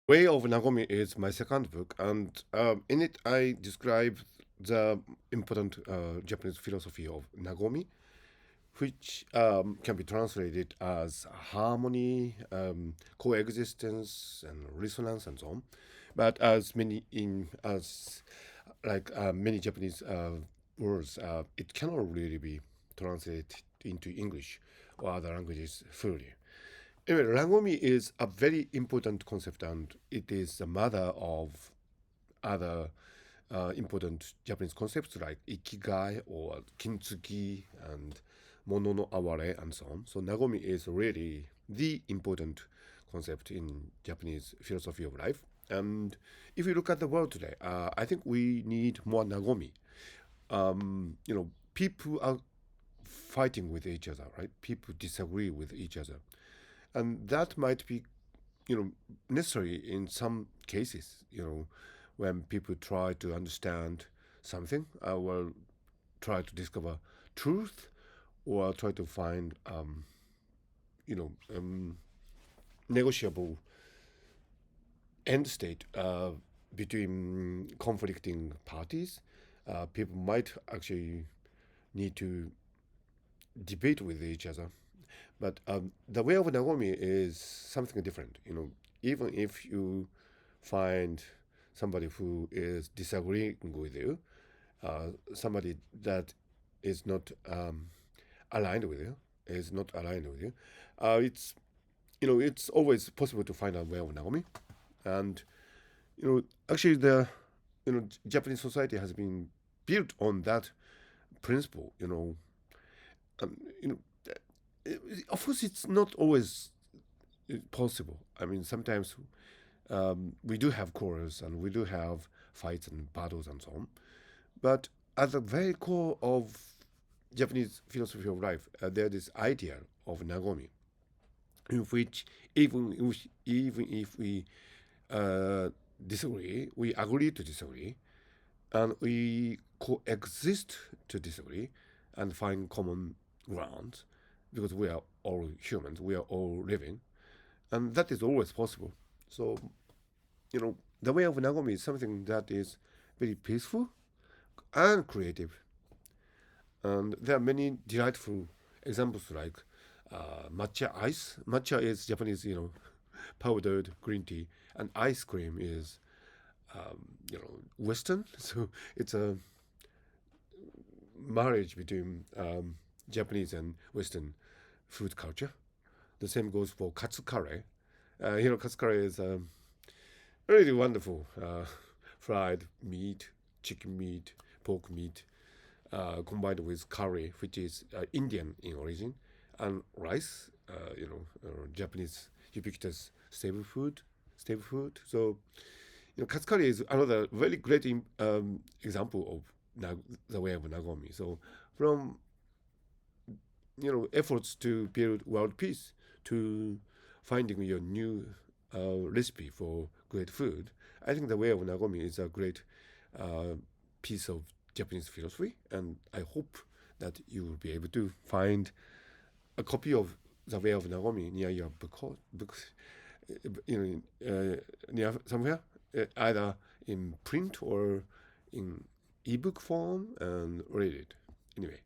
Way of Nagomi is my second book, and in it I describe the important Japanese philosophy of Nagomi, which can be translated as harmony, coexistence, and resonance, and so on. But as many in as like many Japanese words, it cannot really be translated into English or other languages fully. Anyway, Rangomi is a very important concept, and it is the mother of other important Japanese concepts like ikigai or kintsugi and mono no aware and so on. So Nagomi is really the important concept in Japanese philosophy of life. And if you look at the world today, I think we need more Nagomi. People are fighting with each other, right? People disagree with each other, and that might be necessary in some cases, when people try to understand something, or try to discover truth, or try to find you know negotiable end state between conflicting parties. People might actually need to debate with each other. But the way of Nagomi is something different. Even if you find somebody who is disagreeing with you, somebody that is not aligned with you, is not aligned with you, it's always possible to find a way of Nagomi. And actually, the Japanese society has been built on that principle. Um, you know, of course, it's not always possible. I mean, sometimes we do have quarrels and we do have fights and battles and so on. But at the very core of Japanese philosophy of life, there is this idea of nagomi, in which even if we uh, disagree, we agree to disagree, and we coexist to disagree and find common ground, because we are all humans, we are all living, and that is always possible. So, the way of Nagomi is something that is very peaceful and creative. And there are many delightful examples like matcha ice. Matcha is Japanese, powdered green tea, and ice cream is, Western. So it's a marriage between Japanese and Western food culture. The same goes for katsu curry. Katsu curry is really wonderful fried meat, chicken meat, pork meat, combined with curry, which is Indian in origin, and rice, Japanese ubiquitous staple food. So, katsu curry is another very great example of the way of Nagomi. So, from efforts to build world peace to finding your new recipe for great food, I think the way of Nagomi is a great uh, piece of Japanese philosophy, and I hope that you will be able to find a copy of the way of Nagomi near your books, near somewhere, either in print or in ebook form, and read it. Anyway,